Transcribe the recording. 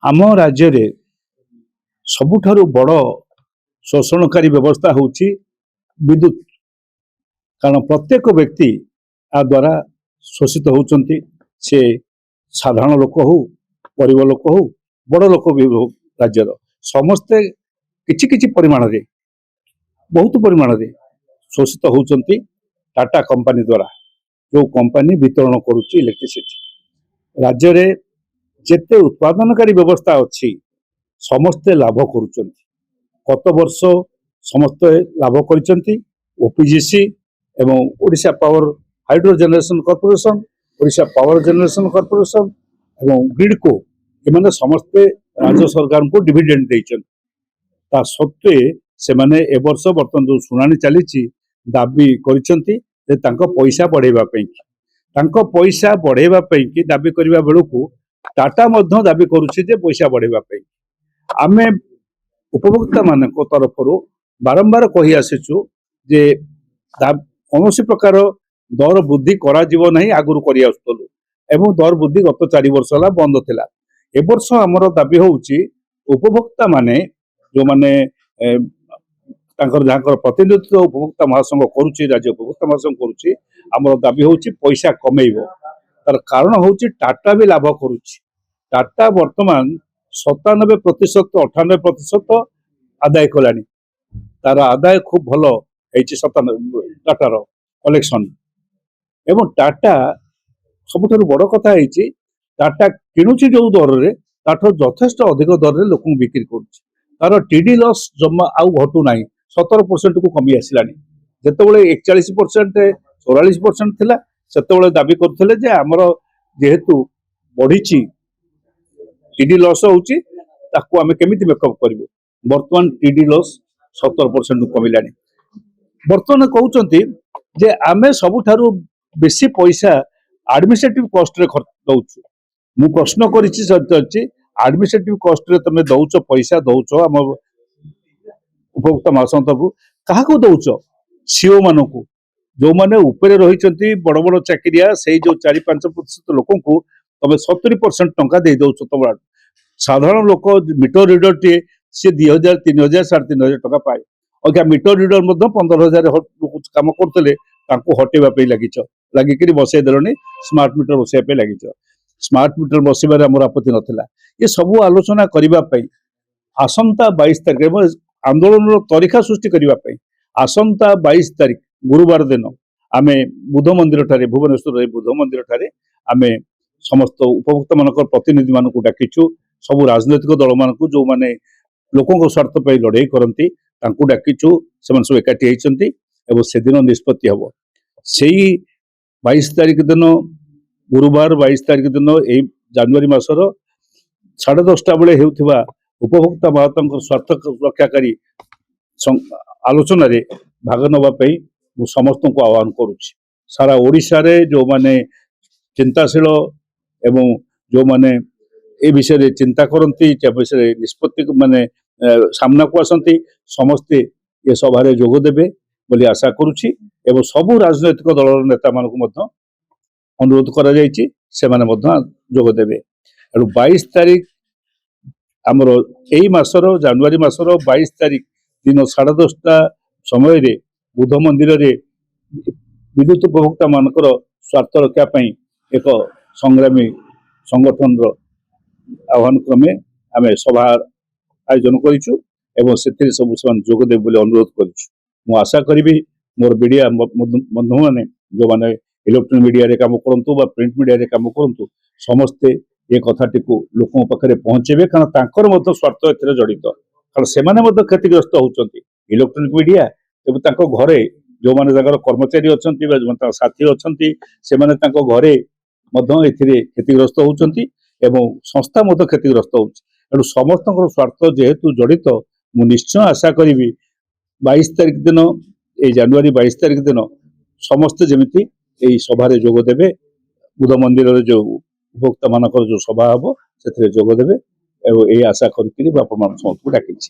आम राज्य रे सबुठारु बड़ शोषणकारी व्यवस्था होची विद्युत। कारण प्रत्येक व्यक्ति आ द्वारा शोषित होउचंती। से साधारण लोक हो, गरीब लोक हो, बड़ लोक भी हो, राज्यर समस्ते किछि किछि परिमाण रे बहुत परिमाण रे शोषित होउचंती टाटा कंपनी द्वारा। जो कंपनी वितरण करुची इलेक्ट्रिसिटी राज्य रे जेते उत्पादनकारी व्यवस्था अच्छी समस्ते लाभ करुचंती। गत वर्ष समस्ते लाभ करिसंती। ओपीजीसी एवं Odisha power hydro generation corporation, Odisha power generation corporation एवं ग्रिडको एमाने समस्ते राज्य सरकार को डिविडेंड देइछन। ता सत्वे से माने ए वर्ष वर्तमान जो सुनानी चली दाबी करिसंती जे तांको पैसा बढ़ेबा पई तांको पैसा बढ़ेबा पई कि दाबी करबा बेलकू टाटा मध्य दाबी करुछि जे पैसा बढ़ेबा पई। आमे उपभोक्ता मान तरफ बारंबार कही आसीचु जे कौन प्रकार दर वृद्धि करा जीव नहीं आगुरी करि आसुतलु एवं दर वृद्धि गत 4 वर्ष होला बंद थिला। ए वर्ष हमर दाबी होउछि उपभोक्ता माने जो माने तांकर प्रतिनिधित्व उपभोक्ता महासंघ करुछि, राज्य उपभोक्ता महासंघ करुछि। हमर दाबी होउछि पैसा कमेइबो। तार कारण होउछि टाटा भी लाभ करुछि। टाटा वर्तमान 97% 98% आदाय कलानी। तार आदाय खूब भल होइछि। 97 टाटार कलेक्शन एवं टाटा सबुठारु बड़ कथा होइछि टाटा किणुछि जो दर रे ताठो यथेष्ट अधिक दर रे लोक बिक्री करुछि। तार टीडी लॉस जम्मा आउ घटू नाही 17% को कमी आसिलानी। जेतेबेले 41% 44% थिला सेतेबेले दाबी करथिले जे हमर जेहेतु बढ़ीची टीडी लॉस होउची ताकू आमे केमिति मेकअप करिवो। वर्तमान टीडी लॉस 17% कमिलानी। वर्तमान कहउचंती जे आमे सबुठारु बेसी पैसा एडमिनिस्ट्रेटिव कॉस्ट रे खर्च दउछु। मु प्रश्न करिछि सच्ची एडमिनिस्ट्रेटिव कॉस्ट रे तमे दउचो पैसा दउचो हम उपभोक्ता महासंघ तरफ कहा को दउचो सीओ मानकू जो माने ऊपर रहिचंती बड़ बड़ चाकरिया सेई जो 4-5% लोकन को तमे 70% टंका दे दउचो। तबा साधारण लोक मीटर रीडर टे से 2000 3000 3500 टका पाए। अग्या मीटर रीडर मध्य 15000 काम करतले तांको हटेबा पे लागिकरी बसै देलनी। स्मार्ट मीटर बसै पे लागिछ। स्मार्ट मीटर बसिबारे हमर आपत्ति नथिला। ये सब आलोचना करिबा पई आसंता 22 तारिख आंदोलन तरीका सृष्टि करिबा पई आसंता 22 तारिख गुरुवार दिन आमे बुध मंदिर ठारे भुवनेश्वर बुध मंदिर ठारे आमे समस्त उपभोक्ता मानक प्रतिनिधि मानक डाकिछु। सब राजनैतिक दल मानक जो माने लोकों स्वार्थ पे लड़ाई करती डाकिछु। से सब एकाठी होती एवं से दिन निष्पत्ति हम से 22 तारिख दिन गुरुवार 22 तारिख दिन यही जनवरी मासर 10:30 बेले होउथिबा उपभोक्ता महासंघ स्वार्थ रक्षाकारी आलोचन रे भाग नवा पई मु समस्त को आह्वान करुछि। सारा ओडिशा रे जो माने चिंताशील एवं जो माने ए विषय रे चिंता करती विषय निष्पत्ति माने सामना को आसंती समस्ते ये सभा रे जोग देबे बोली आशा करुछि। एवं सबु राजनैतिक दल नेता मानक मध्य अनुरोध करा जायछि से माने मध्य जोग देबे। 22 तारिख आमर एई मासर जनवरी मासर 22 तारिख दिन 10:30 समय रे बुध मंदिर रे विद्युत उपभोक्ता मानकर स्वार्थ रक्षा पई एक संग्रामी संगठन रो आह्वान क्रमे आमे सभा आयोजन करिछु एवं से सब जोग देव बोली अनुरोध करिछु। मु आशा करी मोर मीडिया बंधु माने जो माने इलेक्ट्रॉनिक मीडिया रे काम करंतु बा प्रिंट मीडिया रे काम करंतु समस्ते ये कथाटी को लोकों पाखरे पहुंचेबे। कारण तांकर मत स्वार्थ एथिरे जड़ित। कारण से माने मत क्षतिग्रस्त होउचंती इलेक्ट्रॉनिक मीडिया एवं तांको घरे जो माने तांकर कर्मचारी अछंती बा जो साथी अछंती से माने तांको घरे मध्य एथिरे क्षतिग्रस्त होउचंती एवं संस्था मत क्षतिग्रस्त होउची। एणु समस्त स्वार्थ जेहेतु जड़ित मु निश्चय आशा करी 22 तारिख दिन ए जनवरी 22 तारिख दिन समस्त जमिति एई सभा रे जोग देबे। बुध मंदिर रे जो उपभोक्ता मानकर जो सभा हबो सेथिरे जोग देबे एवं एई आशा करी बापा मान समस्त को डाकिछि।